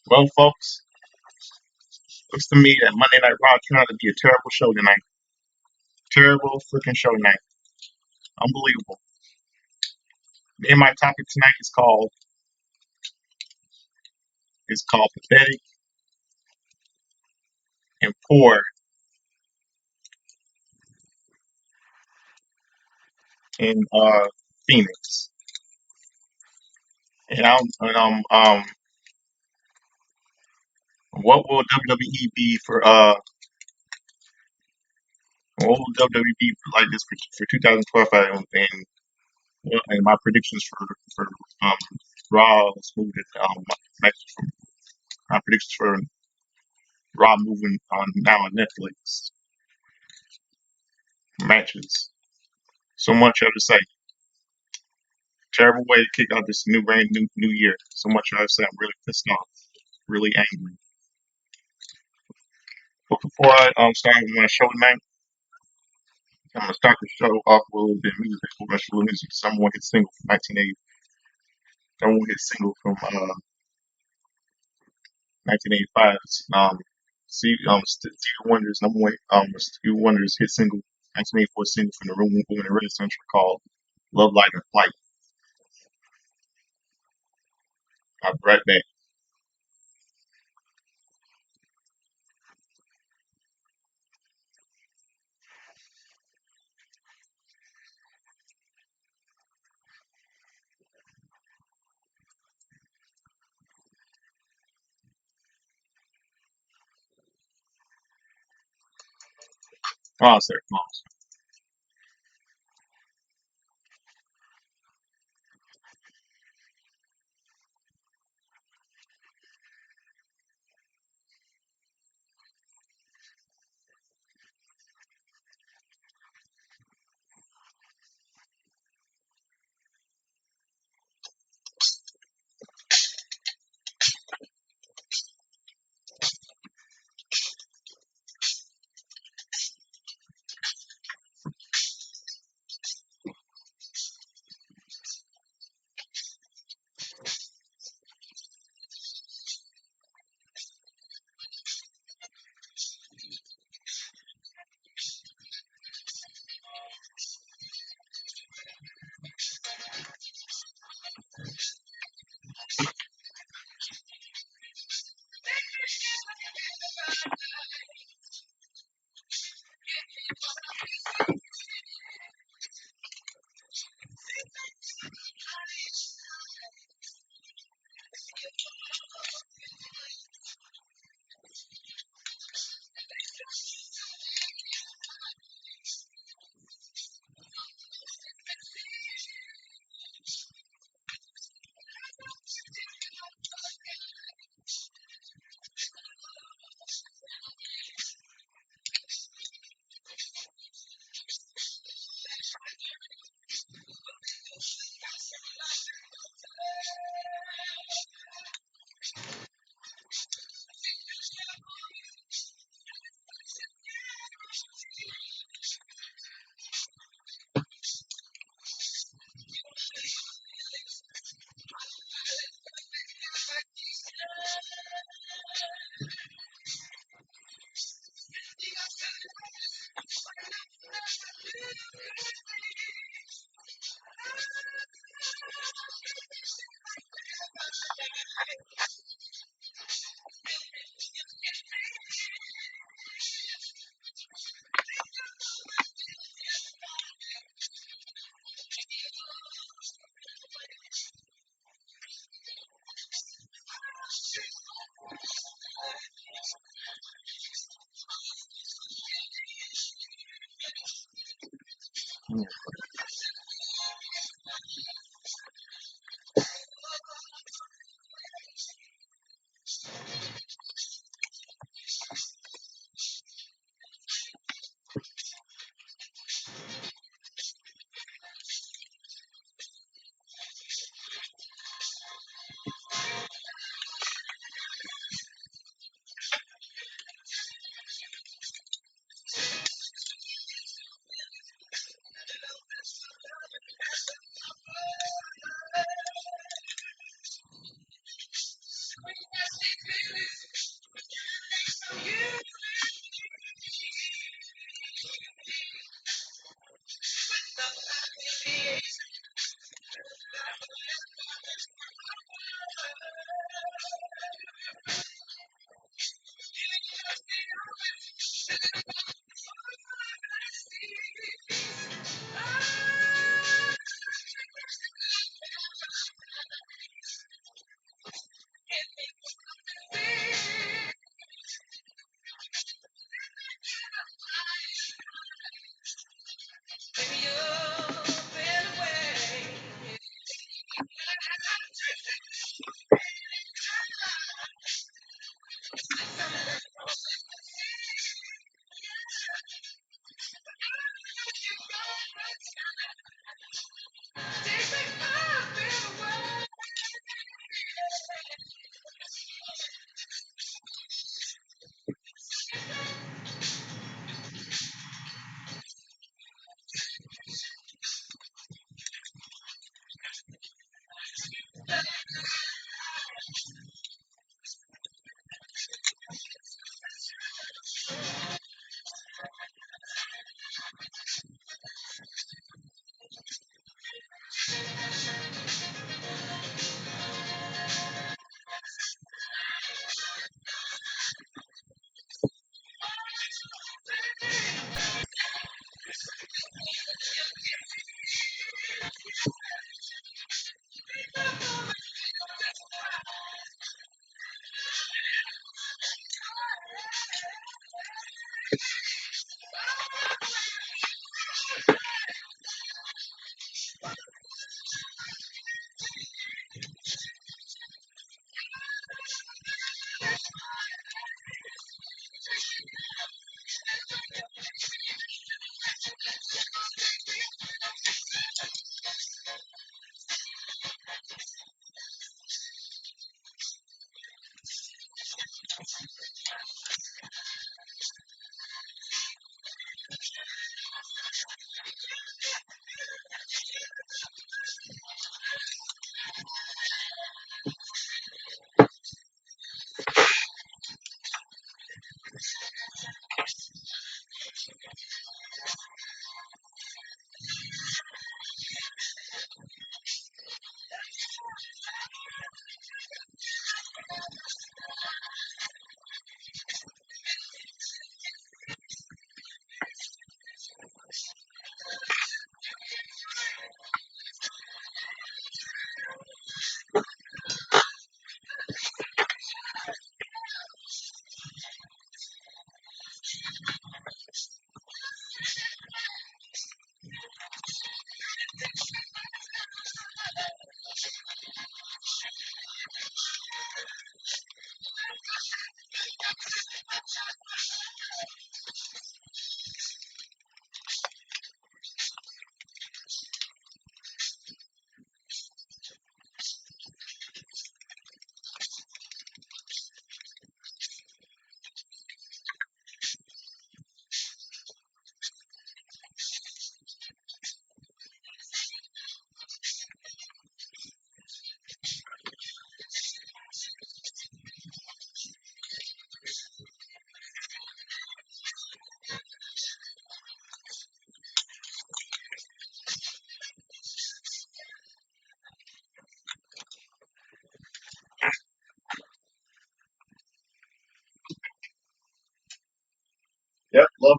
Well, folks, looks to me that Monday Night Raw turned out to be a terrible show tonight. Terrible freaking show tonight. Unbelievable. Me and my topic tonight is called pathetic and poor in Phoenix. And what will WWE be for what will WWE be for like this for 2012? And my predictions for um Raw moving matches from my predictions for Raw moving on now on Netflix matches. So much I have to say. Terrible way to kick off this new year. So much I have to say. I'm really pissed off, really angry. But before I start with my show tonight, I'm gonna start the show off with a little bit of music. We're gonna show a little music. Someone hit single from 1980. Someone hit single from 1985. Stevie Wonder's number one. Stevie Wonder's hit single, 1984 single from the Room Woman in Red Central called "Love Light and Flight." I'll be right back. Oh, sorry.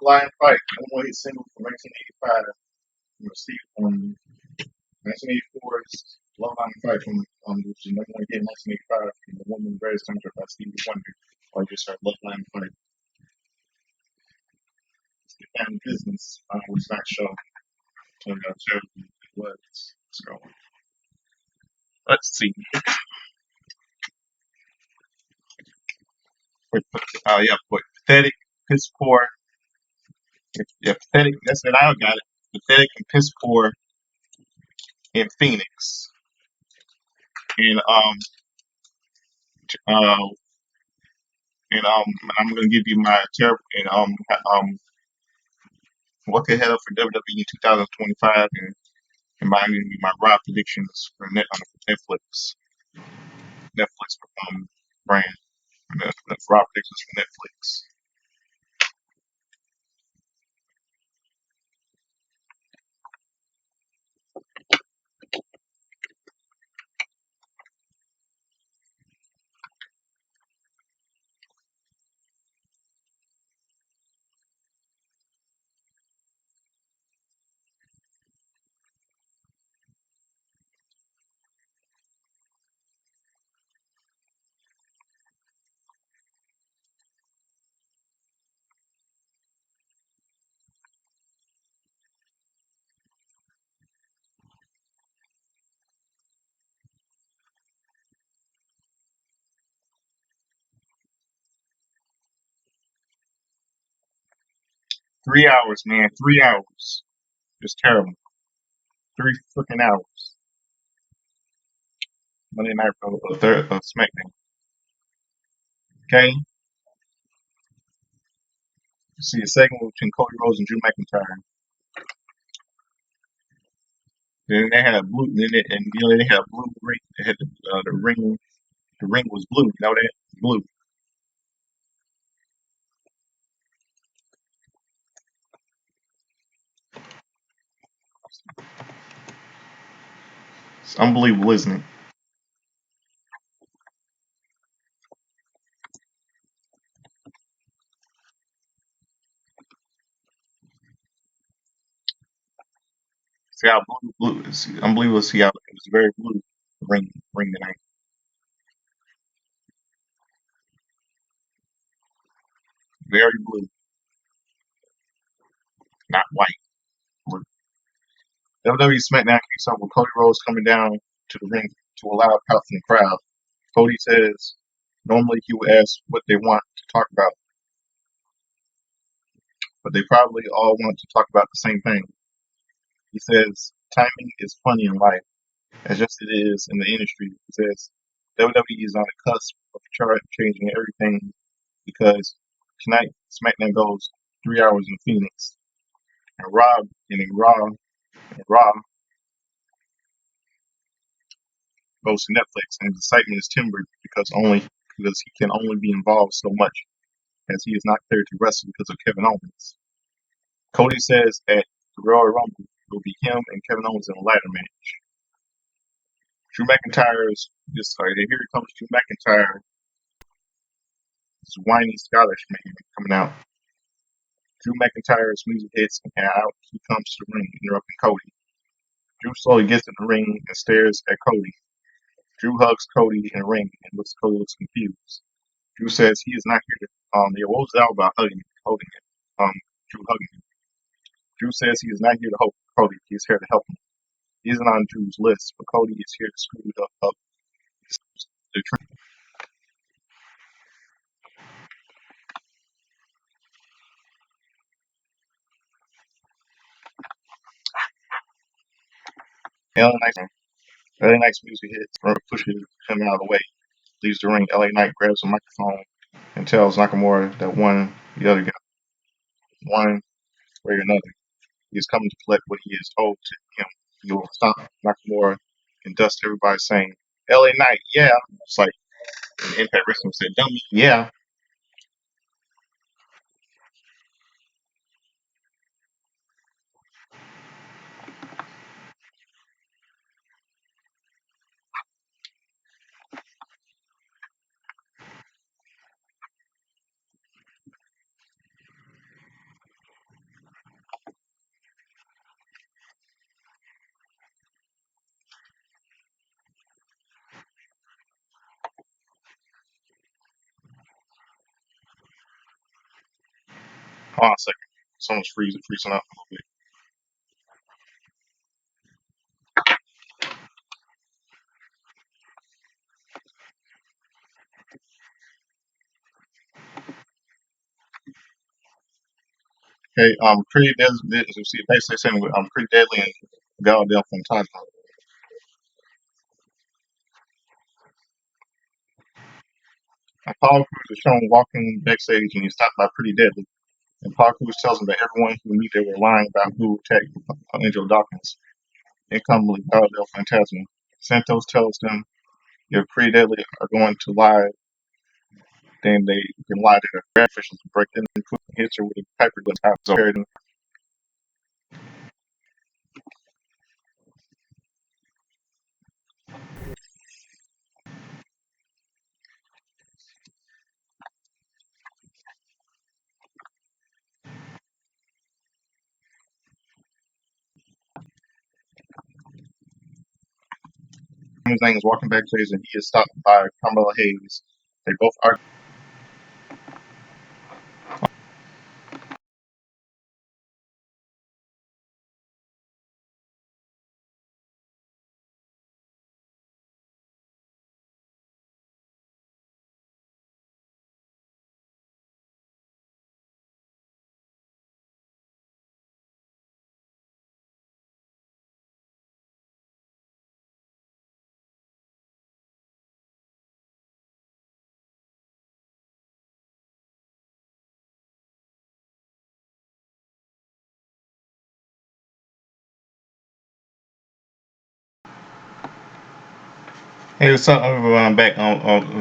Bloodline Fight, number one hit single from 1985. Received from 1984's Bloodline Fight from which is number one hit in 1985 from the Woman Various Country by Stevie Wonder. Or just our Bloodline Fight. It's the family business, which is not shown to show it was. So let's see. Yeah, but pathetic, piss poor. Yeah, pathetic. That's what I got it. Pathetic and piss poor in Phoenix. And uh and I'm gonna give you my terrible and what could head up for WWE in 2025 and mine gonna be my Raw predictions for Netflix. Netflix brand. The Raw predictions for Netflix. 3 hours, man. 3 hours. Just terrible. 3 freaking hours. Monday night third of SmackDown. Okay, you see a segment between Cody Rhodes and Drew McIntyre. Then they had a blue. Then they had a blue ring. They had the ring. The ring was blue. You know that blue. It's unbelievable, isn't it? See how blue. It's unbelievable. See how it was very blue. The ring tonight. Very blue, not white. WWE SmackDown kicks off with Cody Rhodes coming down to the ring to allow a pout from the crowd. Cody says normally he would ask what they want to talk about, but they probably all want to talk about the same thing. He says timing is funny in life, as just it is in the industry. He says WWE is on the cusp of changing everything because tonight SmackDown goes 3 hours in Phoenix, and Raw goes to Netflix, and his excitement is tempered because he can only be involved so much as he is not cleared to wrestle because of Kevin Owens. Cody says at the Royal Rumble it will be him and Kevin Owens in a ladder match. Drew McIntyre's this here comes Drew McIntyre, this whiny Scottish man coming out. Drew McIntyre's music hits and out he comes to the ring, interrupting Cody. Drew slowly gets in the ring and stares at Cody. Drew hugs Cody in the ring and Cody looks confused. Drew says he is not here to yeah, what was that about holding it? Drew hugging him. Drew says he is not here to help Cody, he is here to help him. He isn't on Drew's list, but Cody is here to screw it up the trick. LA Knight's LA Knight's music hits, pushes him out of the way, leaves the ring. LA Knight grabs the microphone and tells Nakamura that the other guy, one way or another, he is coming to collect what he is owed to him. He will stop Nakamura and dust everybody saying, LA Knight, yeah. It's like Impact Wrestling said, dummy, yeah. Hold on a second. Someone's freezing up a little bit. Okay, pretty deadly. See, basically saying pretty deadly and Galadel Fantasma. Apollo Crews is shown walking backstage and he's stopped by Pretty Deadly. And Apollo Crews tells him that everyone who knew they were lying about who attacked Angel Dawkins. Incomingly, Galadel Fantasma. Santos tells them if Pretty Deadly are going to lie, then they can lie to their officials to break in and hits her with a paper gun. His name is walking backstage and he is stopped by Carmela Hayes. They both argue. Hey, what's up, everyone? I'm back.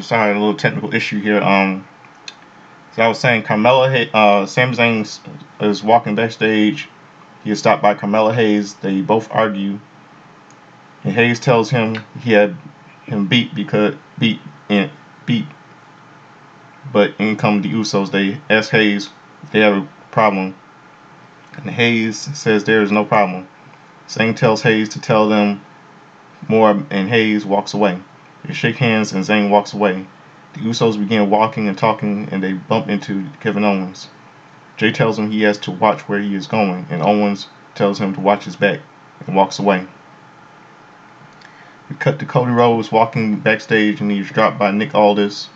Sorry, a little technical issue here. So I was saying, Sami Zayn is walking backstage. He is stopped by Carmella Hayes. They both argue, and Hayes tells him he had him beat, but in come the Usos. They ask Hayes if they have a problem, and Hayes says there is no problem. Zayn tells Hayes to tell them more, and Hayes walks away. They shake hands, and Zayn walks away. The Usos begin walking and talking, and they bump into Kevin Owens. Jay tells him he has to watch where he is going, and Owens tells him to watch his back and walks away. We cut to Cody Rhodes walking backstage, and he's dropped by Nick Aldis.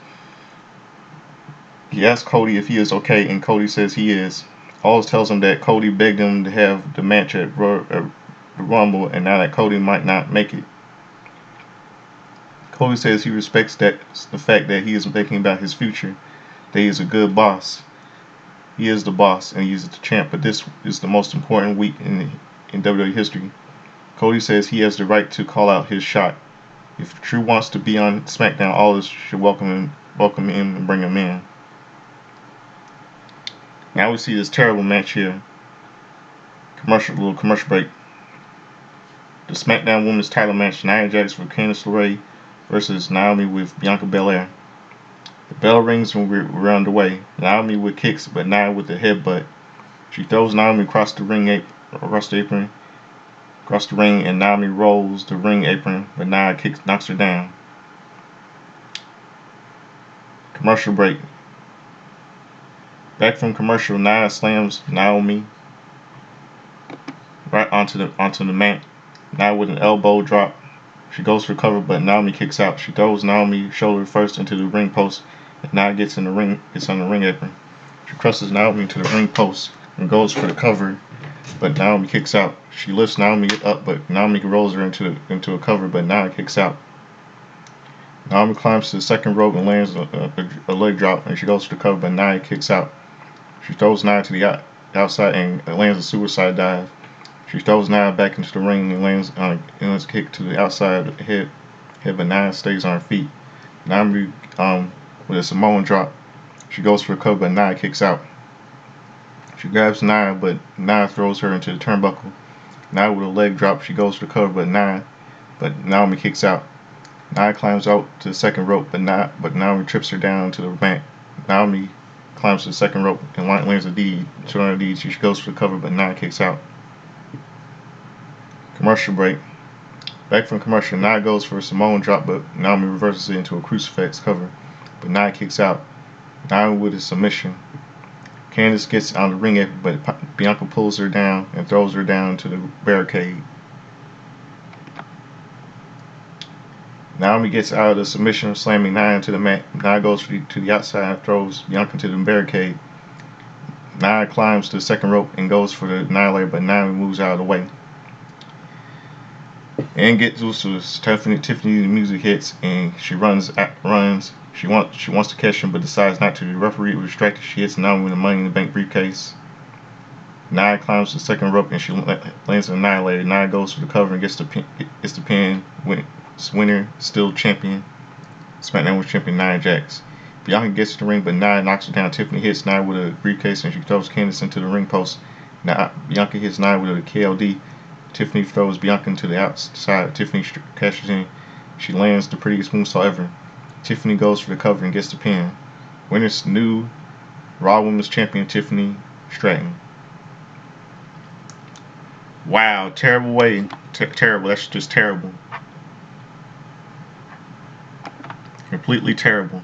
He asks Cody if he is okay, and Cody says he is. Aldis tells him that Cody begged him to have the match at the Rumble, and now that Cody might not make it. Cody says he respects the fact that he is thinking about his future, that he is a good boss. He is the boss and he is the champ, but this is the most important week in WWE history. Cody says he has the right to call out his shot. If Drew wants to be on Smackdown, all of us should welcome him and bring him in. Now we see this terrible match here. Little commercial break. The Smackdown Women's Title match: Nia Jax for Candice LeRae versus Naomi with Bianca Belair. The bell rings when we're underway. Naomi with kicks, but Nia with the headbutt. She throws Naomi across the ring across the ring, and Naomi rolls the ring apron, but Nia knocks her down. Commercial break. Back from commercial, Nia slams Naomi right onto the mat. Nia with an elbow drop. She goes for cover, but Naomi kicks out. She throws Naomi shoulder first into the ring post, and Nia gets on the ring apron. She crosses Naomi into the ring post and goes for the cover, but Naomi kicks out. She lifts Naomi up, but Naomi rolls her into a cover, but Nia kicks out. Naomi climbs to the second rope and lands a leg drop, and she goes for the cover, but Nia kicks out. She throws Nia to the outside and lands a suicide dive. She throws Nia back into the ring and lands on a kick to the outside of the head, but Nia stays on her feet. Naomi with a Samoan drop. She goes for a cover, but Nia kicks out. She grabs Nia, but Nia throws her into the turnbuckle. Nia with a leg drop. She goes for the cover, but Naomi kicks out. Nia climbs out to the second rope, but Naomi trips her down to the mat. Naomi climbs to the second rope and lands a D. Showing her D. She goes for the cover, but Nia kicks out. Commercial break. Back from commercial, Nia goes for a Samoan drop, but Naomi reverses it into a crucifix cover, but Nia kicks out. Naomi with a submission. Candice gets on the ring apron, but Bianca pulls her down and throws her down to the barricade. Naomi gets out of the submission, slamming Nia to the mat. Nia goes to the outside and throws Bianca to the barricade. Nia climbs to the second rope and goes for the annihilator, but Naomi moves out of the way. And gets Usos. Tiffany, the music hits, and she runs. She wants to catch him, but decides not to. The referee was distracted. She hits Naomi with the Money in the Bank briefcase. Nia climbs the second rope and she lands an annihilator. Nia goes for the cover and gets the pin. Winner, still champion. Smackdown was champion Nia Jax. Bianca gets to the ring, but Nia knocks her down. Tiffany hits Nia with a briefcase and she throws Candice into the ring post. Now Bianca hits Nia with a KLD. Tiffany throws Bianca into the outside. Tiffany cashes in. She lands the prettiest moonsault ever. Tiffany goes for the cover and gets the pin. Winner's new Raw Women's Champion Tiffany Stratton. Wow, terrible way. Terrible. That's just terrible. Completely terrible.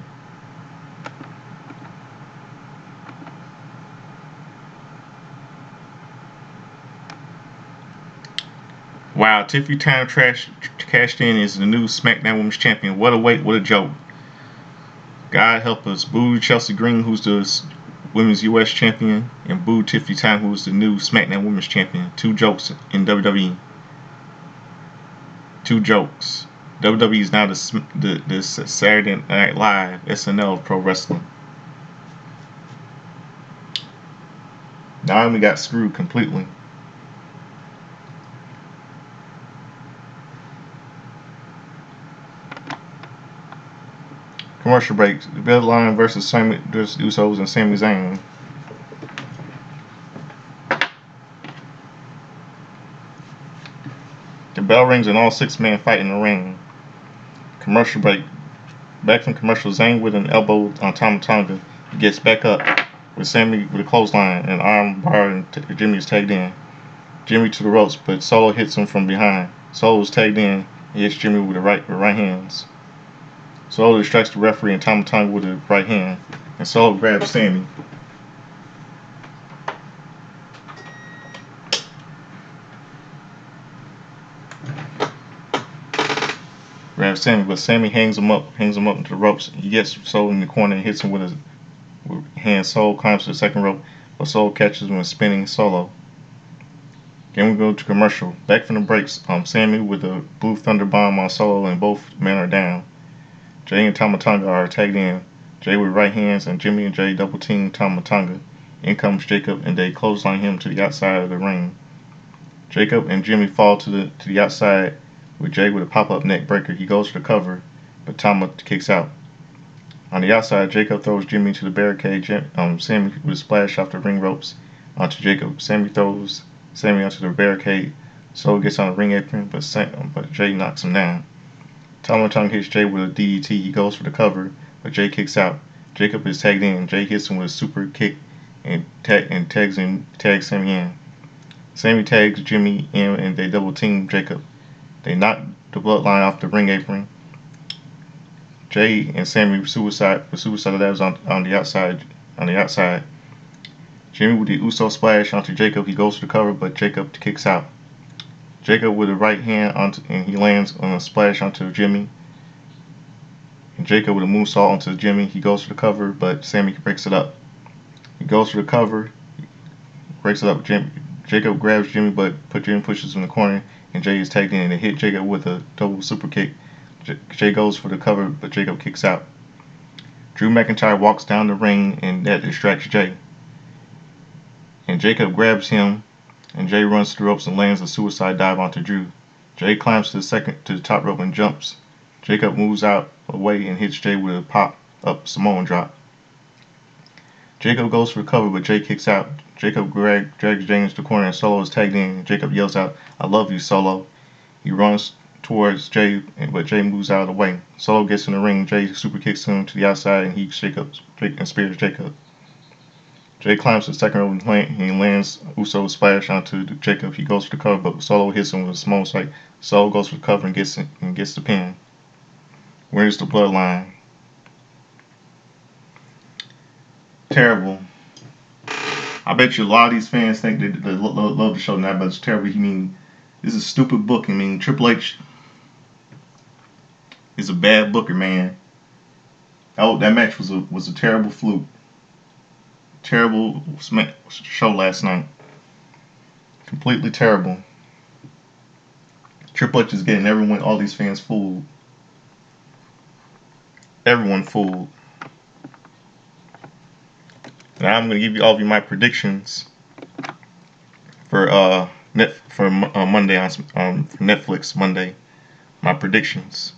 Wow, Tiffany Time cashed in as the new SmackDown Women's Champion. What a wait, what a joke. God help us. Boo Chelsea Green, who's the Women's U.S. Champion, and boo Tiffany Time, who's the new SmackDown Women's Champion. Two jokes in WWE. Two jokes. WWE is now the Saturday Night Live SNL of pro wrestling. Naomi got screwed completely. Commercial break. The Bloodline versus Usos and Sami Zayn. The bell rings and all 6 men fight in the ring. Commercial break. Back from commercial, Zayn with an elbow on Tama Tonga. He gets back up with Sami with a clothesline and arm bar, and Jimmy is tagged in. Jimmy to the ropes, but Solo hits him from behind. Solo is tagged in. He hits Jimmy with the right hands. Solo distracts the referee and Tama Tonga with the right hand, and Solo grabs Sami. Grabs Sami, but Sami hangs him up into the ropes. He gets Solo in the corner and hits him with his hand. Solo climbs to the second rope, but Solo catches him with spinning Solo. Then we go to commercial. Back from the breaks, Sami with a blue thunder bomb on Solo, and both men are down. Jay and Tama Tonga are tagged in. Jay with right hands, and Jimmy and Jay double team Tama Tonga. In comes Jacob, and they clothesline him to the outside of the ring. Jacob and Jimmy fall to the outside with Jay with a pop-up neck breaker. He goes for the cover, but Tama kicks out. On the outside, Jacob throws Jimmy to the barricade. Sami with a splash off the ring ropes onto Jacob. Sami throws Sami onto the barricade. Solo gets on the ring apron, but Jay knocks him down. Tama Tonga hits Jay with a DDT. He goes for the cover, but Jay kicks out. Jacob is tagged in. Jay hits him with a super kick and tags Sami in. Sami tags Jimmy in, and they double team Jacob. They knock the Bloodline off the ring apron. Jay and Sami suicide ladders on the outside. Jimmy with the Uso splash onto Jacob. He goes for the cover, but Jacob kicks out. Jacob with a right hand and he lands on a splash onto Jimmy. And Jacob with a moonsault onto Jimmy. He goes for the cover, but Sami breaks it up. He goes for the cover, breaks it up. Jacob grabs Jimmy, but Jimmy pushes him in the corner, and Jay is tagged in, and they hit Jacob with a double super kick. Jay goes for the cover, but Jacob kicks out. Drew McIntyre walks down the ring, and that distracts Jay. And Jacob grabs him, and Jay runs to the ropes and lands a suicide dive onto Drew. Jay climbs to the top rope and jumps. Jacob moves out away and hits Jay with a pop-up Samoan drop. Jacob goes for the cover, but Jay kicks out. Jacob drags Jay into the corner, and Solo is tagged in. Jacob yells out, "I love you, Solo." He runs towards Jay, but Jay moves out of the way. Solo gets in the ring. Jay super kicks him to the outside, and he spears Jacob. Jay climbs to the second rope and he lands Uso splash onto Jacob. He goes for the cover, but Solo hits him with a small strike. Solo goes for the cover and gets the pin. Where's the Bloodline? Terrible. I bet you a lot of these fans think that they love the show now, but it's terrible. I mean, this is stupid booking. I mean, Triple H is a bad booker, man. Oh, that match was a terrible fluke. Terrible show last night. Completely terrible. Triple H is getting everyone, all these fans fooled. Everyone fooled. Now I'm gonna give you all of you my predictions for Monday for Netflix Monday. My predictions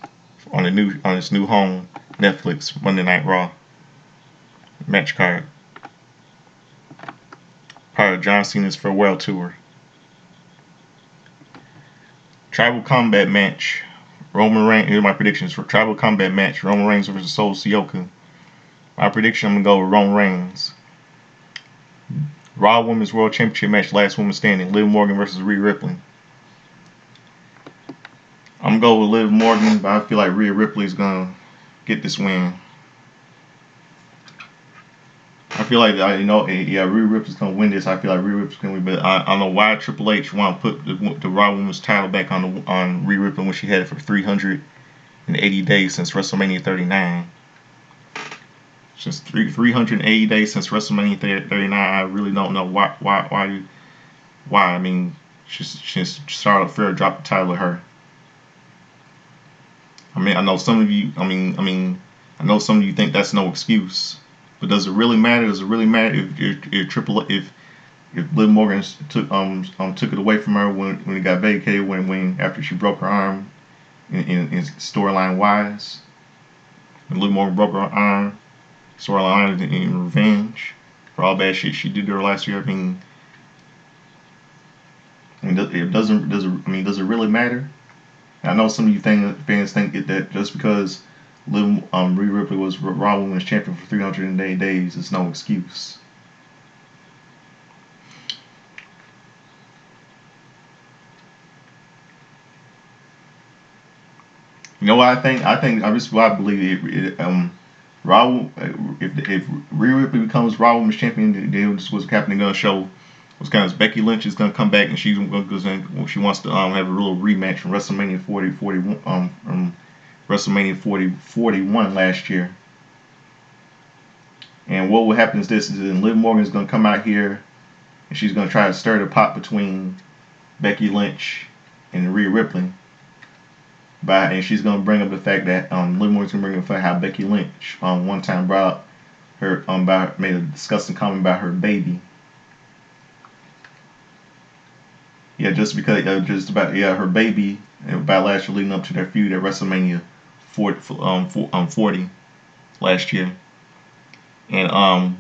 on this new home Netflix Monday Night Raw match card. Part of John Cena's farewell tour. Tribal combat match. Roman Reigns. Here are my predictions for tribal combat match. Roman Reigns versus Solo Sikoa. My prediction, I'm gonna go with Roman Reigns. Raw Women's World Championship match. Last woman standing. Liv Morgan versus Rhea Ripley. I'm gonna go with Liv Morgan, but I feel like Rhea Ripley is gonna get this win. I feel like Rhea Ripley's gonna win this. I feel like Rhea Ripley's gonna win, but I don't know why Triple H want to put the Raw Women's title back on Rhea Ripley when she had it for 380 days since WrestleMania 39. Just 380 days since WrestleMania 39. I really don't know why. I mean, Charlotte Flair dropped the title to her. I mean, I know some of you. I know some of you think that's no excuse. But does it really matter? Does it really matter if Liv Morgan took it away from her when it got vacated when after she broke her arm in storyline wise? And Liv Morgan broke her arm storyline in revenge for all bad shit she did to her last year. Does it really matter? I know some of you fans think that just because Rhea Ripley was Raw Women's Champion for 308 days is no excuse. You know what I think? I believe Raw. If Rhea Ripley becomes Raw Women's Champion, then this was Captain gonna show. Was kind of Becky Lynch is gonna come back and she wants to have a little rematch from WrestleMania 41 from WrestleMania 41 last year. And what will happen is then Liv Morgan is gonna come out here and she's gonna try to stir the pot between Becky Lynch and Rhea Ripley. And she's gonna bring up the fact that Liv Morgan's gonna bring up the fact how Becky Lynch one time brought up her made a disgusting comment about her baby. Yeah, just because her baby about last year leading up to their feud at WrestleMania 40 last year. And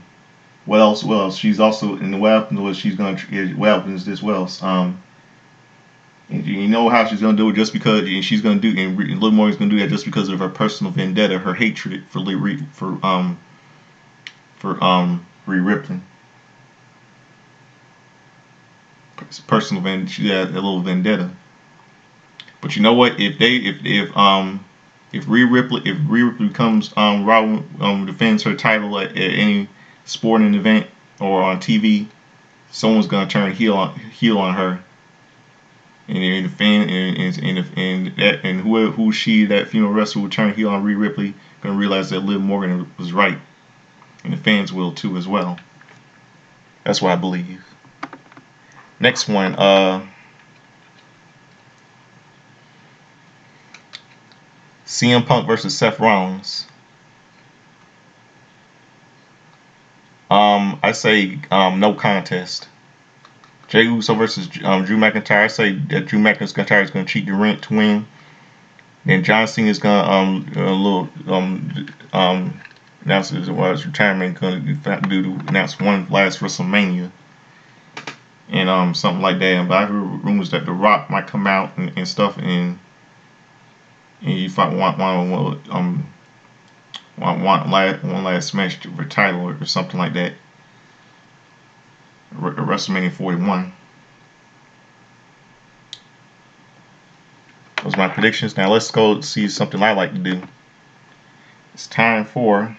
what else? Well, she's also in the weapon was she's gonna weapons this well. And you know how she's gonna do it just because she's gonna do and Liv Morgan's gonna do that just because of her personal vendetta, her hatred for Rhea Ripley. Personal vendetta. She had a little vendetta. But you know what? If Rhea Ripley becomes Raw defends her title at any sporting event or on TV, someone's gonna turn heel on her. And the fan and who she that female wrestler will turn heel on Rhea Ripley gonna realize that Liv Morgan was right, and the fans will too as well. That's what I believe. Next one, CM Punk versus Seth Rollins. I say no contest. Jey Uso versus Drew McIntyre. I say that Drew McIntyre is going to cheat the rent to win. Then John Cena is going to announce his retirement. Going to announce one last WrestleMania and something like that. But I heard rumors that The Rock might come out and stuff and you want one last match for title or something like that. WrestleMania 41. Those are my predictions. Now let's go see something I like to do. It's time for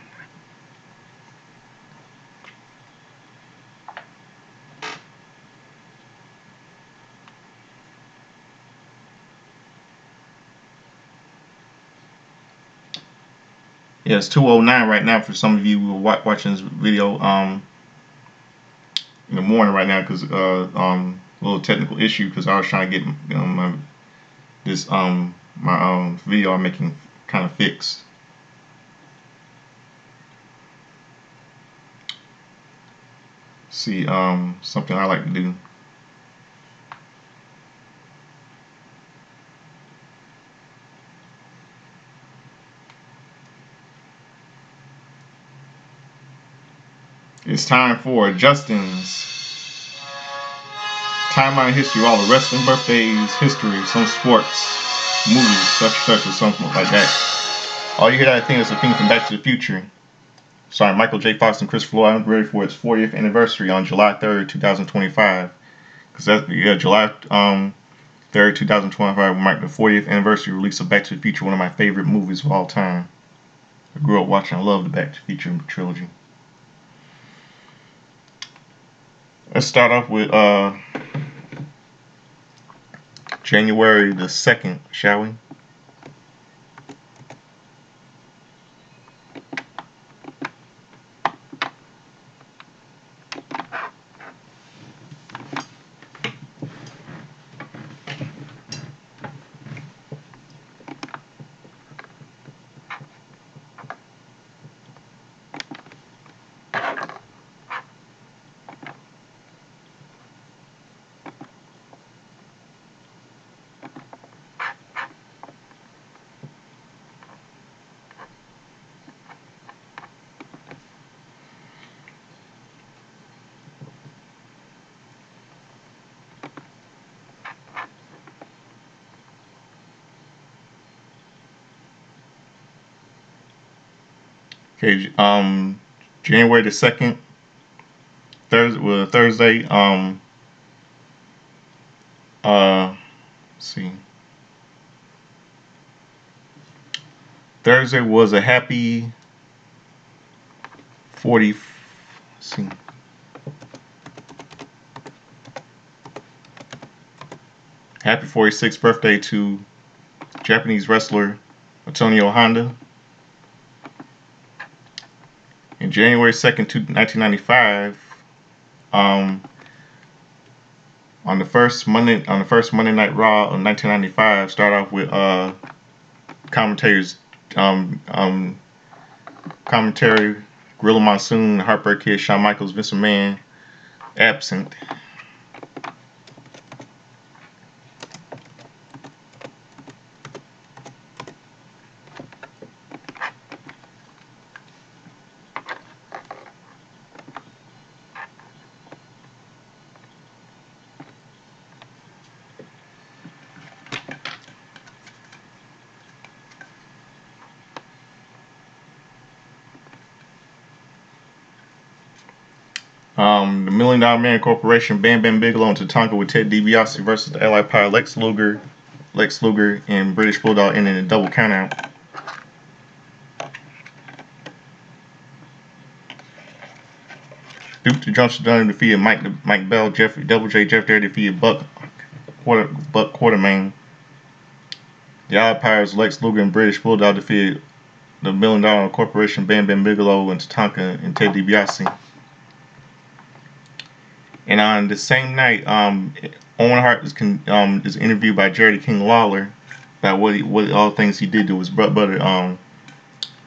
Yeah, it's 2:09 right now for some of you who are watching this video in the morning right now because a little technical issue because I was trying to get my video I'm making kind of fixed. See, something I like to do. It's time for Justin's timeline history, all the wrestling birthdays, history, some sports, movies, such or something like that. All you hear that thing is a thing from Back to the Future. Sorry, Michael J. Fox and Christopher Lloyd. I'm ready for its 40th anniversary on July 3rd, 2025. Because July 3rd, 2025 will mark the 40th anniversary release of Back to the Future, one of my favorite movies of all time. I grew up watching. I love the Back to the Future trilogy. Let's start off with January the 2nd, shall we? Okay, January the 2nd, Thursday, let's see. Thursday was a happy 40, let's see. Happy 46th birthday to Japanese wrestler Antonio Honda. And January 2nd, 1995, on the first Monday Night Raw of 1995, start off with commentators, commentary, Gorilla Monsoon, Heartbreak Kid, Shawn Michaels, Vince McMahon, absent. The Million Dollar Man Corporation, Bam Bam Bigelow and Tatanka with Ted DiBiase versus the Allied Power, Lex Luger, and British Bulldog ending in a double countout. Duke the Johnson Dunn defeated Mike Bell. Double J Jeff Jarrett defeated Buck Quartermain. The Allied Powers, Lex Luger and British Bulldog defeated the Million Dollar Corporation, Bam Bam Bigelow and Tatanka and Ted DiBiase. And on the same night, Owen Hart is interviewed by Jerry the King Lawler about what all things he did to his brother,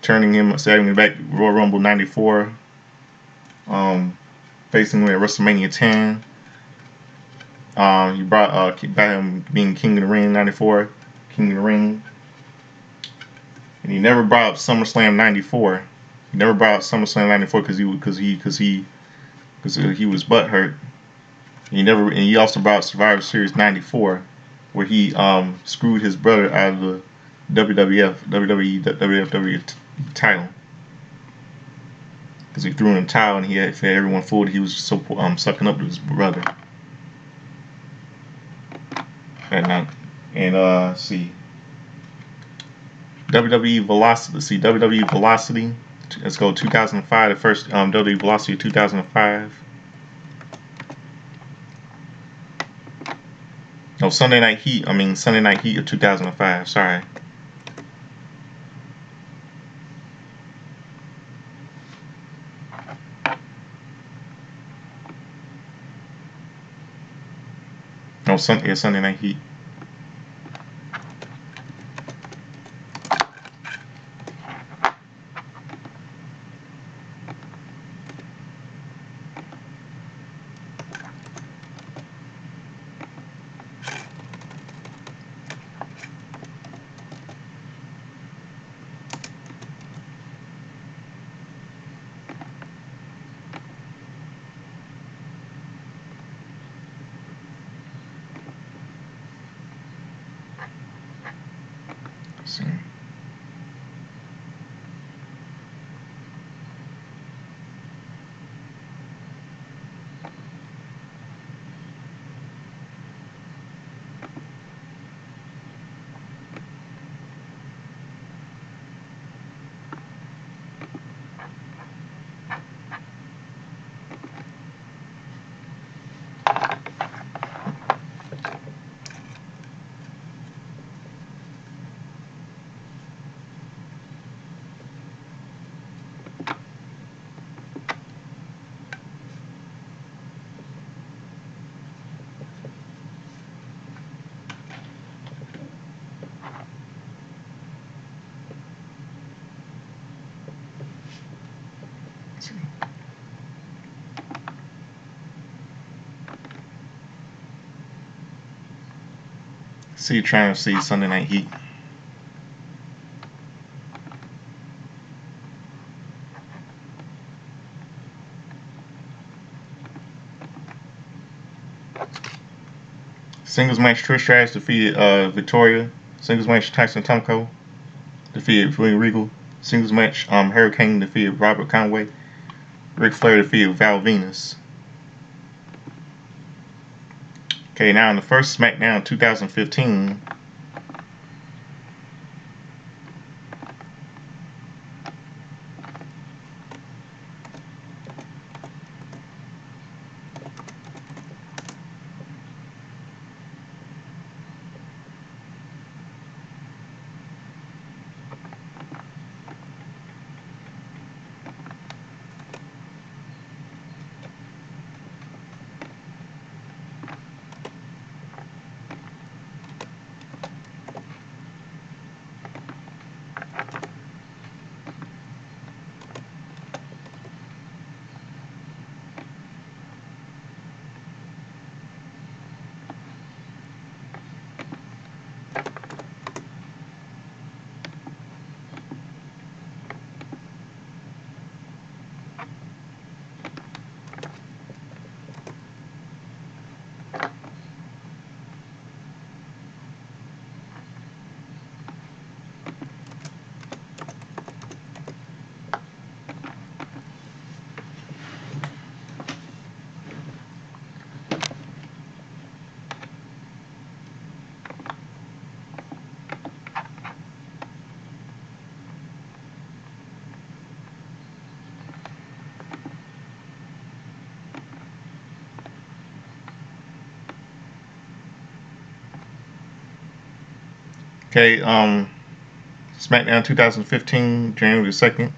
turning him, saving him back Royal Rumble '94, facing him at WrestleMania 10. He brought by him being King of the Ring '94, King of the Ring, and he never brought up SummerSlam '94. He never brought up SummerSlam '94 because he was butthurt. And he also brought Survivor Series '94, where he screwed his brother out of the WWE title because he threw in a towel and he had everyone fooled. He was so sucking up to his brother that night. And see WWE Velocity. WWE Velocity. Let's go 2005. The first WWE Velocity of 2005. No, Sunday Night Heat of 2005. Sorry. Oh, Sunday Night Heat. Let's see. See, trying to see Sunday Night Heat. Singles match, Trish Stratus defeated Victoria. Singles match, Tyson Tomko defeated William Regal. Singles match, Hurricane defeated Robert Conway. Ric Flair defeated Val Venus. Okay, now in the first Smackdown 2015, okay, SmackDown 2015, January the 2nd.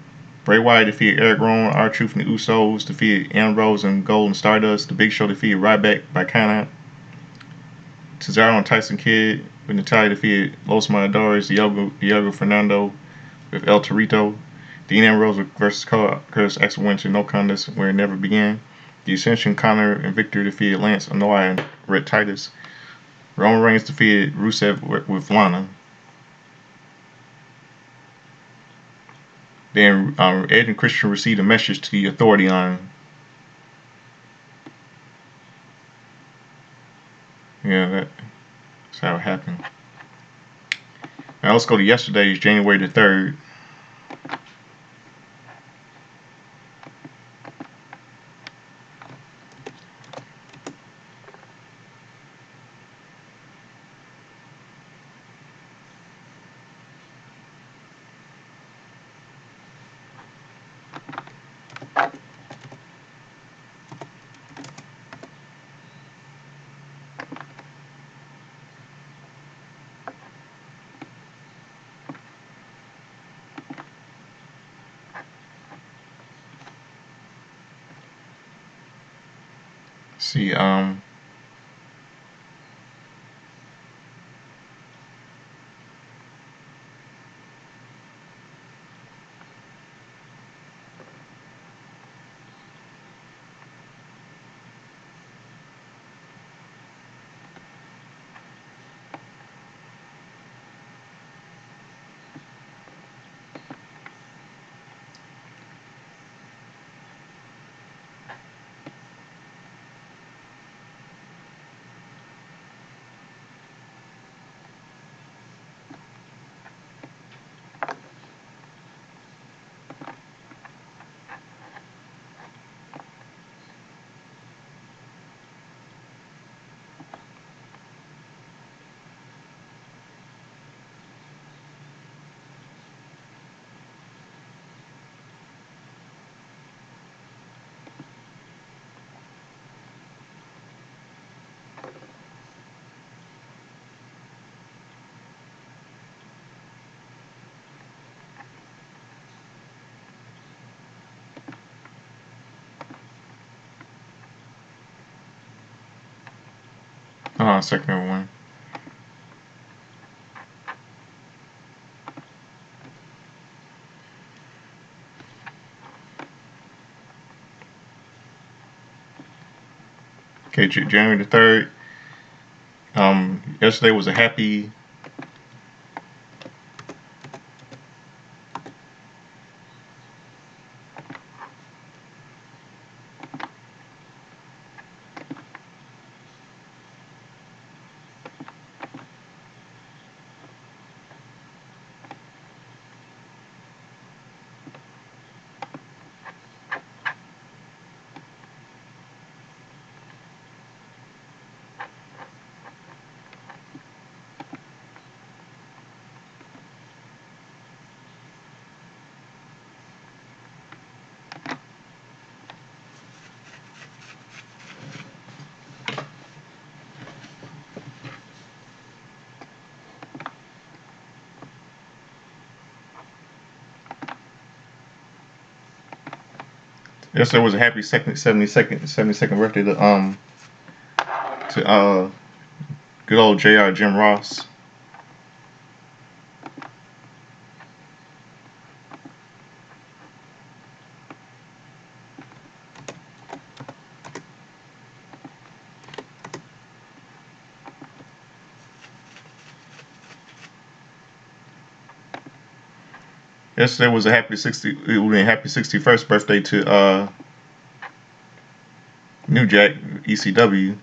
Bray Wyatt defeated Eric Rowan. R-Truth and the Usos defeated Ambrose and Gold and Stardust. The Big Show defeated Ryback by countout. Cesaro and Tyson Kidd with Natalia defeated Los Matadores. Diego Fernando with El Torito. Dean Ambrose versus Curtis Axel went to no contest where it never began. The Ascension, Connor and Victor defeated Lance Anoa'i and Red Titus. Roman Reigns defeated Rusev with Lana. Then Ed and Christian received a message to the Authority line. Yeah, that's how it happened. Now let's go to yesterday's January the 3rd. See, second ever win. Okay, January the 3rd. Yesterday was a happy. Yesterday was a happy 72nd birthday to good old Jr. Jim Ross. Yesterday was a happy 61st birthday to New Jack ECW.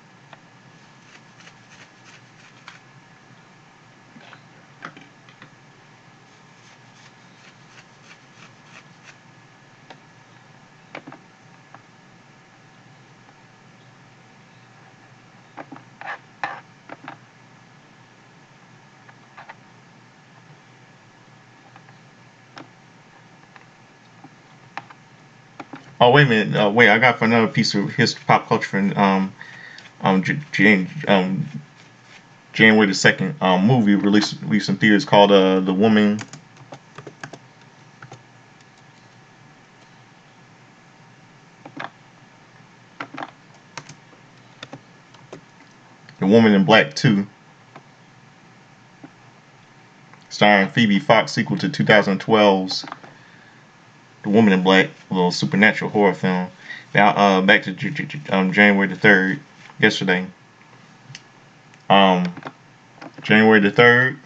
Oh wait a minute, wait! I got for another piece of his pop culture and January the 2nd movie released in theaters called The Woman in Black 2, starring Phoebe Fox, sequel to 2012's The Woman in Black, a little supernatural horror film. Now, back to January the 3rd, yesterday. Um, January the 3rd,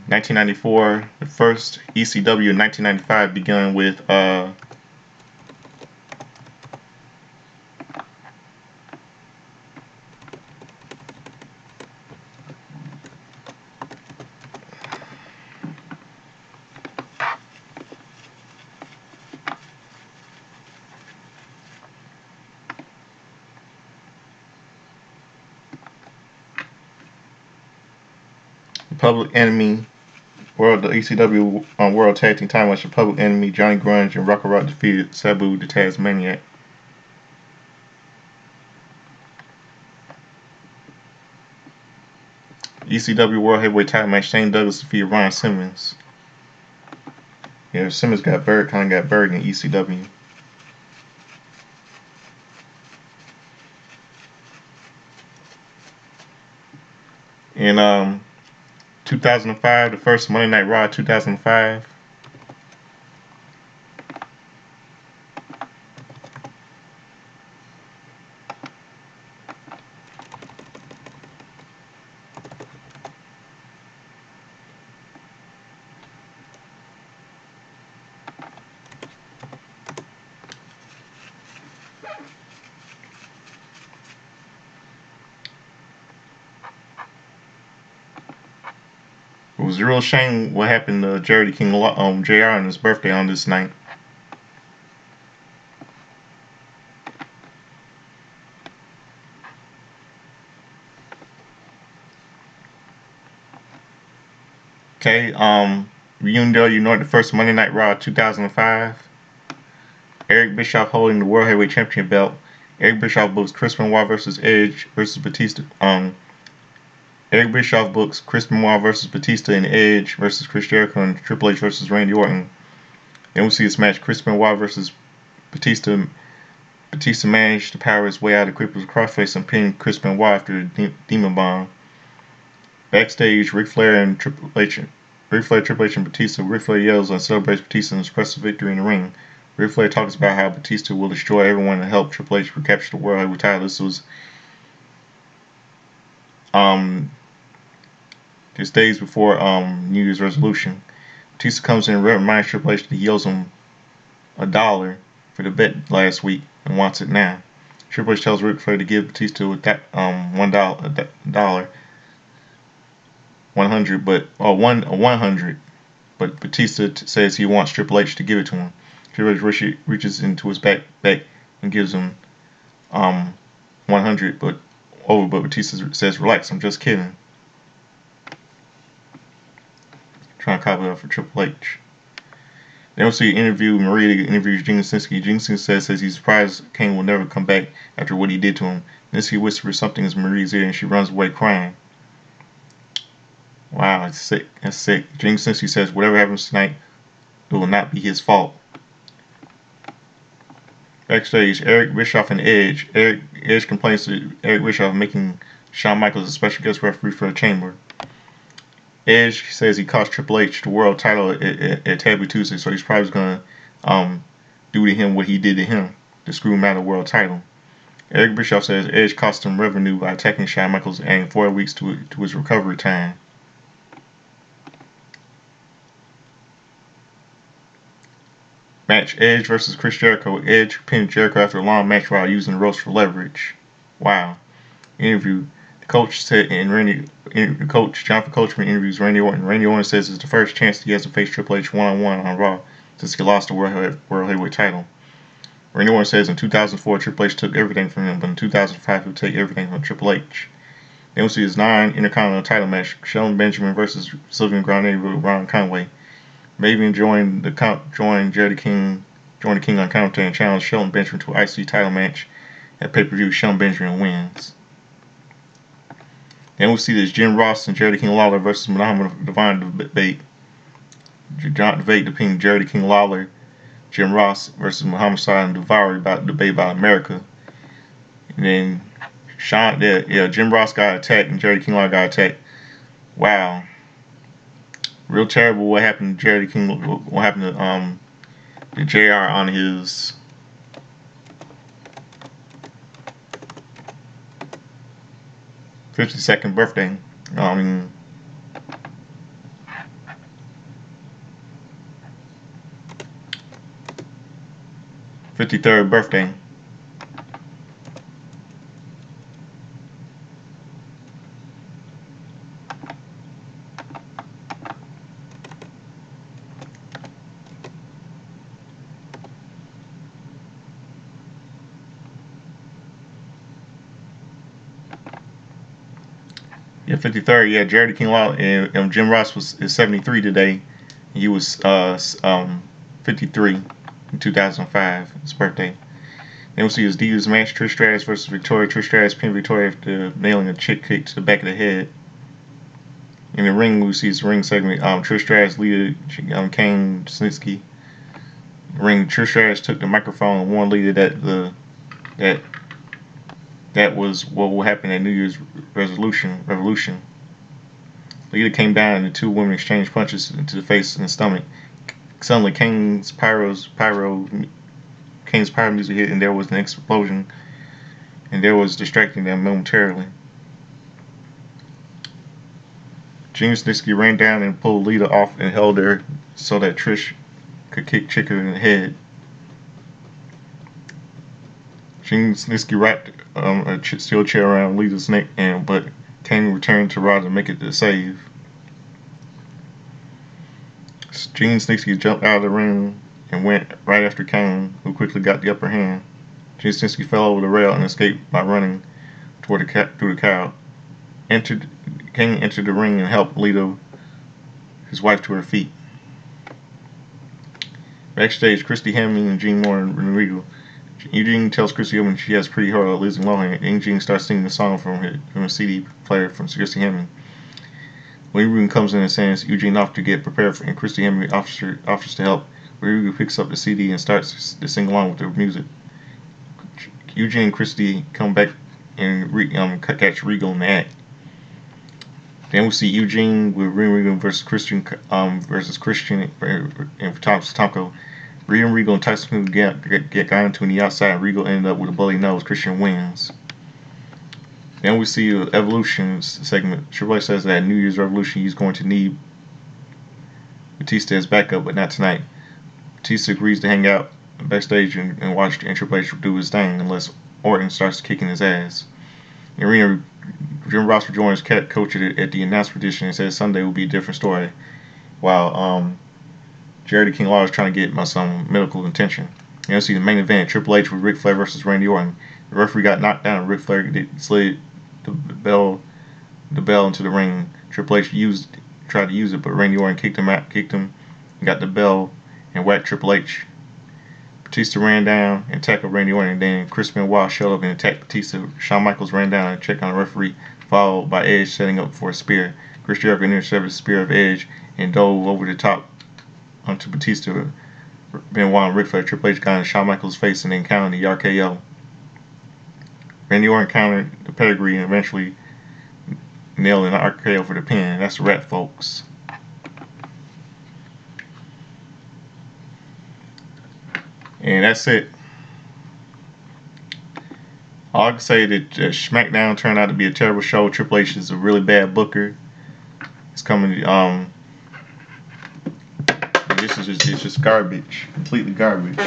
1994, the first ECW in 1995 began with Public Enemy the ECW World Tag Team Title match. Public Enemy Johnny Grunge and Rocket Rock defeated Sabu the Tasmaniac. ECW World Heavyweight Title match. Shane Douglas defeated Ron Simmons. Yeah, Simmons kind of got buried in ECW. In 2005, the first Monday Night Raw 2005. It was a real shame what happened to Jerry King JR on his birthday on this night. Okay, Reunion you know the first Monday Night Raw 2005. Eric Bischoff holding the World Heavyweight Championship belt. Eric Bischoff books Chris Benoit versus Edge versus Batista. Eric Bischoff books Chris Benoit versus Batista and Edge versus Chris Jericho and Triple H versus Randy Orton. Then we see this match: Chris Benoit versus Batista Batista managed to power his way out of Cripple's crossface and pin Chris Benoit after the Demon Bomb. Backstage, Ric Flair, Triple H, and Batista. Ric Flair yells and celebrates Batista's impressive victory in the ring. Ric Flair talks about how Batista will destroy everyone and help Triple H recapture the World Heavyweight title. This was just days before New Year's resolution. Batista comes in and reminds Triple H that he owes him $1 for the bet last week and wants it now. Triple H tells Ric Flair to give Batista $100, 100, but Batista says he wants Triple H to give it to him. Triple H reaches into his back and gives him 100, but Batista says, "Relax, I'm just kidding." Trying to copy that for Triple H. Then we'll see an interview. Maria interviews Gene Snitsky. Gene Snitsky says he's surprised Kane will never come back after what he did to him. Snitsky whispers something in Maria's ear and she runs away crying. Wow, that's sick. That's sick. Gene Snitsky says whatever happens tonight, it will not be his fault. Backstage, Eric Bischoff and Edge. Edge complains to Eric Bischoff making Shawn Michaels a special guest referee for the Chamber. Edge says he cost Triple H the world title at Taboo Tuesday, so he's probably going to do to him what he did to him to screw him out of the world title. Eric Bischoff says Edge cost him revenue by attacking Shawn Michaels and adding 4 weeks to his recovery time. Match: Edge versus Chris Jericho. Edge pinned Jericho after a long match while using the ropes for leverage. Wow. Interview. The coach said, Jonathan Coachman interviews Randy Orton. Randy Orton says it's the first chance he has to face Triple H one-on-one on Raw since he lost the World Heavyweight title. Randy Orton says in 2004 Triple H took everything from him, but in 2005 he'll take everything from Triple H. Then we'll see his non-Intercontinental title match: Shelton Benjamin versus Sylvain Grenier with Ron Conway. Maven joined the King on commentary and challenged Shelton Benjamin to an IC title match at pay-per-view. Shelton Benjamin wins. Then we'll see this Jim Ross and Jerry King Lawler versus Muhammad Divine debate. Defeating Jerry King Lawler, Jim Ross versus Muhammad Saad and Daivari about debate about America. And then Jim Ross got attacked and Jerry King Lawler got attacked. Wow. Real terrible what happened to Jerry King, what happened to JR on his '52nd birthday. 53rd birthday. Yeah, 53rd. Yeah, Jerry King Lawler and Jim Ross is 73 today. He was 53 in 2005. His birthday. Then we'll see his Divas match: Trish Stratus versus Victoria. Trish Stratus pinned Victoria after nailing a chick kick to the back of the head. In the ring, we see his ring segment. Trish Stratus leaded Kane Snitsky. Ring. Trish Stratus took the microphone and warned Lita that was what will happen at New Year's Revolution. Lita came down and the two women exchanged punches into the face and the stomach. Suddenly, Kane's pyro music hit and there was an explosion, and there was distracting them momentarily. Gene Snitsky ran down and pulled Lita off and held her so that Trish could kick Chicker in the head. Gene Snitsky wrapped a steel chair around Lita's neck, but Kane returned to Raw to make it the save. Gene Snitsky jumped out of the ring and went right after Kane, who quickly got the upper hand. Gene Snitsky fell over the rail and escaped by running through the crowd. Kane entered the ring and helped Lita, his wife, to her feet. Backstage, Christy Hemme and Gene Moore and Regal. Eugene tells Christy Hemme she has pretty hair like Lindsay Lohan, and Eugene starts singing a song from a CD player from Christy Hemme. When Regan comes in and sends Eugene off to get prepared and Christy Hemme offers to help, Regan picks up the CD and starts to sing along with the music. Eugene and Christie come back and catch Regal in the act. Then we see Eugene with Regal versus Christian and Tomko. Regal and Tyson got into the outside. Regal ended up with a bloody nose. Christian wins. Then we see an Evolution segment. Triple H says that at New Year's Revolution he's going to need Batista as backup, but not tonight. Batista agrees to hang out backstage and watch Triple H do his thing unless Orton starts kicking his ass. In the arena, Jim Ross rejoins coach at the announcement edition and says Sunday will be a different story. While Jerry the King Lawler is trying to get some medical attention. You see the main event: Triple H with Ric Flair versus Randy Orton. The referee got knocked down and Ric Flair slid the bell into the ring. Triple H tried to use it, but Randy Orton kicked him, got the bell, and whacked Triple H. Batista ran down and tackled Randy Orton, and then Chris Benoit showed up and attacked Batista. Shawn Michaels ran down and checked on the referee, followed by Edge setting up for a spear. Chris Jericho intercepted the spear of Edge and dove over the top onto Batista. Benoit and Ric Flair. Triple H got in Shawn Michaels' face and then countered the RKO. Randy Orton countered the pedigree and eventually nailed an RKO for the pin. That's the wrap, folks. And that's it. All I can say that Smackdown turned out to be a terrible show. Triple H is a really bad booker. It's coming. This is just garbage, completely garbage.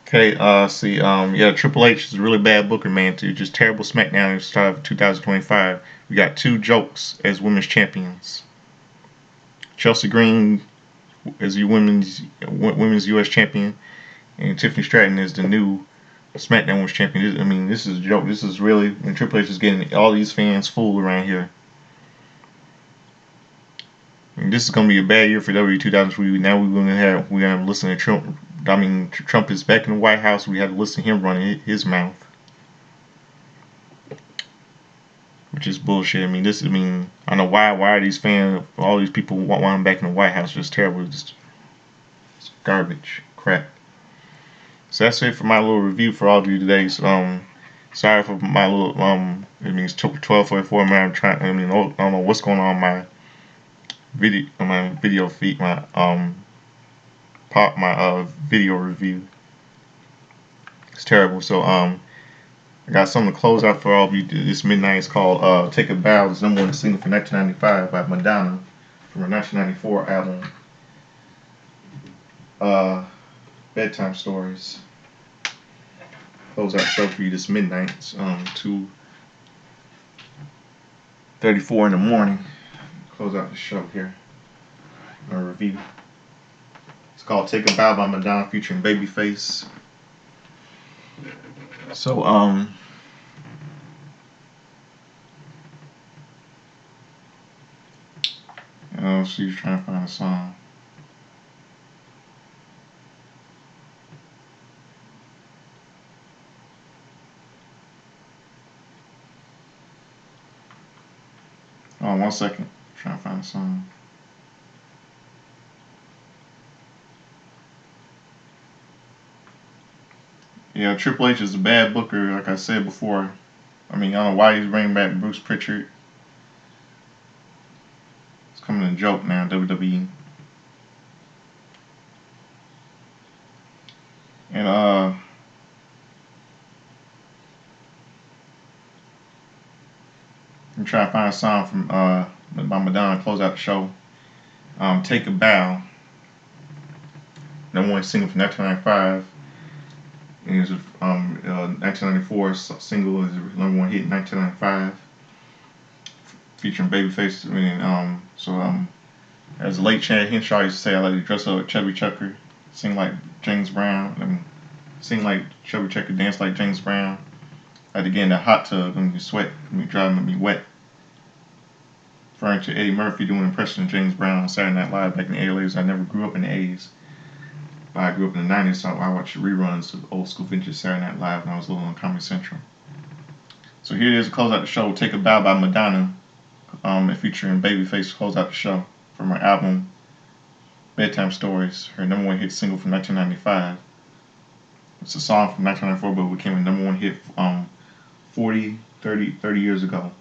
Okay, yeah, Triple H is a really bad booker, man, too. Just terrible SmackDown in the start of 2025. We got two jokes as women's champions. Chelsea Green as the women's U.S. champion, and Tiffany Stratton is the new SmackDown Women's champion. I mean, this is a joke. This is really, and Triple H is getting all these fans fooled around here. And this is going to be a bad year for WWE 2003. Now we're going to listen to Trump. I mean, Trump is back in the White House. We have to listen to him running his mouth, which is bullshit. I mean, I know why are these fans, all these people want him back in the White House? Just terrible, just garbage, crap. So that's it for my little review for all of you today. So, sorry for my little it means 12:44. Man, I don't know what's going on my video feed, my video review. It's terrible. So I got something to close out for all of you this midnight. It's called Take a Bow. It's #1 single for 1995 by Madonna from her 1994 album Bedtime Stories. Close out the show for you this midnight. It's 2:34 in the morning. Close out the show here. My review. It's called Take a Bow by Madonna featuring Babyface. So she's trying to find a song. Oh, 1 second. I'm trying to find a song. Yeah, Triple H is a bad booker, like I said before. I mean, I don't know why he's bringing back Bruce Pritchard. It's coming a joke now, WWE. And try to find a song from by Madonna to close out the show. Take a Bow, #1 single from 1995. And it was 1994 single is #1 hit in 1995, featuring Babyface. As late Chad Henshaw used to say, I like to dress up like Chubby Checker, sing like James Brown, sing like Chubby Checker, dance like James Brown. I had to get in the hot tub and me sweat, me driving me wet. Referring to Eddie Murphy doing an impression of James Brown on Saturday Night Live back in the 80s. I never grew up in the 80s. But I grew up in the 90s, so I watched reruns of old school vintage Saturday Night Live when I was little on Comedy Central. So here it is to close out the show. Take a Bow by Madonna, featuring Babyface to close out the show from her album Bedtime Stories, her #1 hit single from 1995. It's a song from 1994, but it became a #1 hit 30 years ago,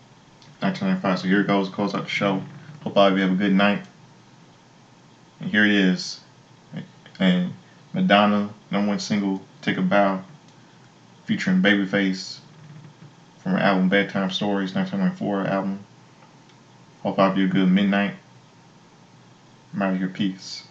1995. So here it goes, close out the show. Hope all of you have a good night. And here it is. And Madonna, #1 single, Take a Bow, featuring Babyface from her album Bedtime Stories, 1994 album. Hope all of you a good midnight. I'm out of here. Peace.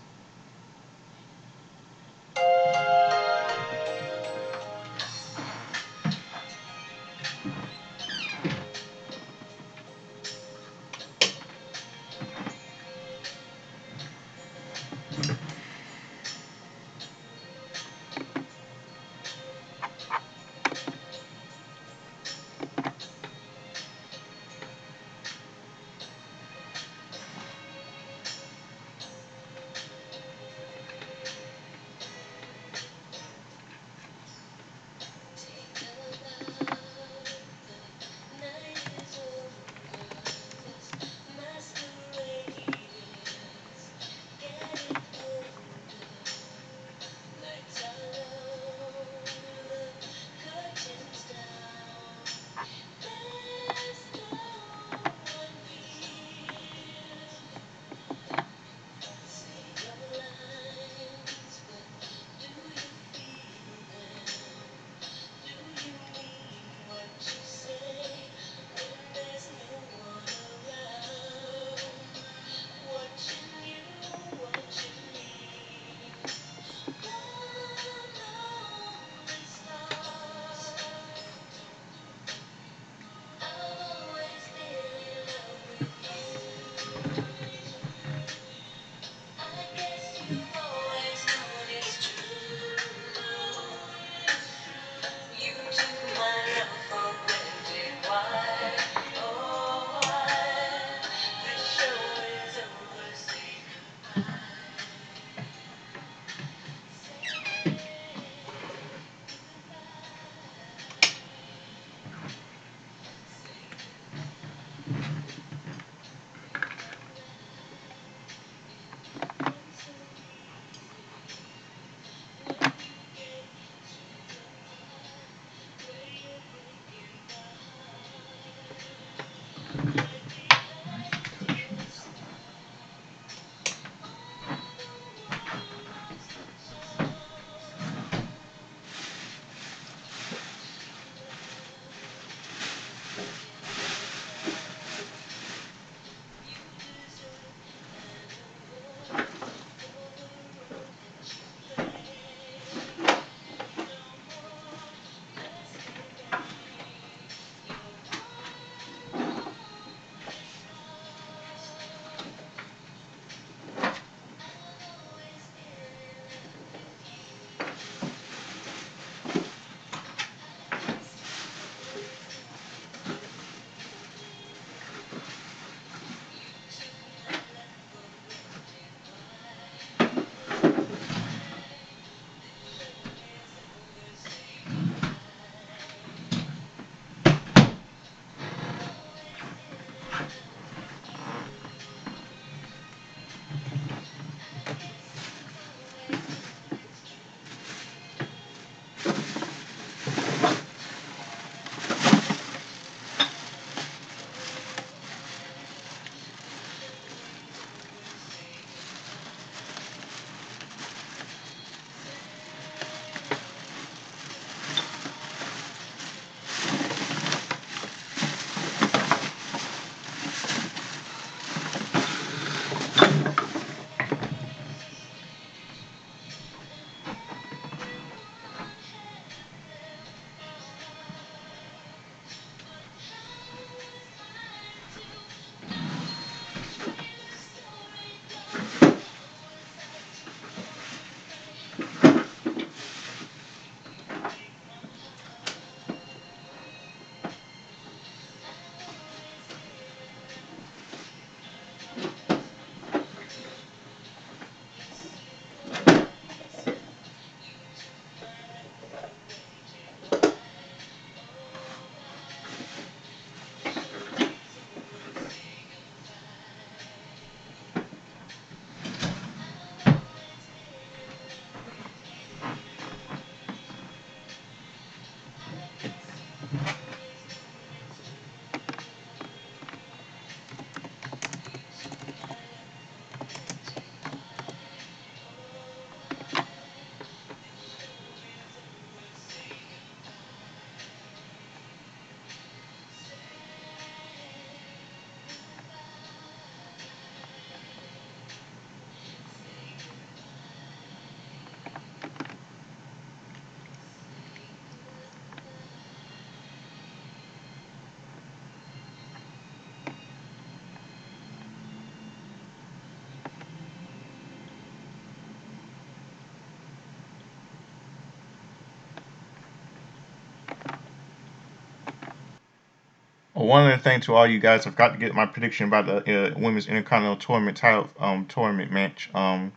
one other thing to all you guys, I forgot to get my prediction about the women's Intercontinental Tournament title tournament match. The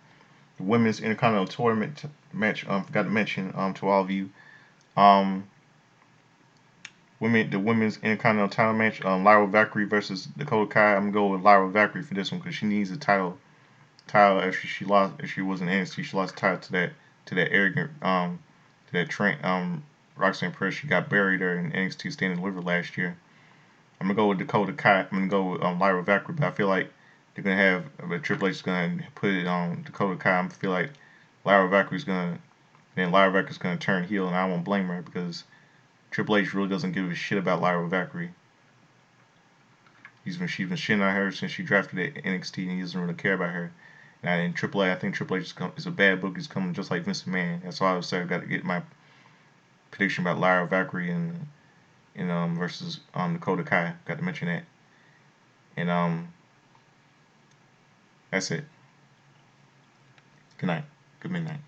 women's Intercontinental Tournament match. Forgot to mention to all of you. Um, the women's Intercontinental title match. Lyra Valkyrie versus Dakota Kai. I'm gonna go with Lyra Valkyrie for this one because she needs a title. After she lost, if she was in NXT, she lost the title to that arrogant to that Trent Roxanne Perez. She got buried there in NXT Stand and Deliver last year. I'm gonna go with Dakota Kai. I'm gonna go with Lyra Valkyrie, but I feel like they're gonna have Triple H is gonna put it on Dakota Kai. I feel like Lyra Valkyrie's gonna Lyra Valkyrie's gonna turn heel, and I won't blame her because Triple H really doesn't give a shit about Lyra Valkyrie. She's been shitting on her since she drafted at NXT, and he doesn't really care about her. And Triple H, I think Triple H is a bad book. He's coming just like Vince McMahon. That's why I was saying I got to get my prediction about Lyra Valkyrie and versus Dakota Kai. Got to mention that. And that's it. Good night. Good midnight.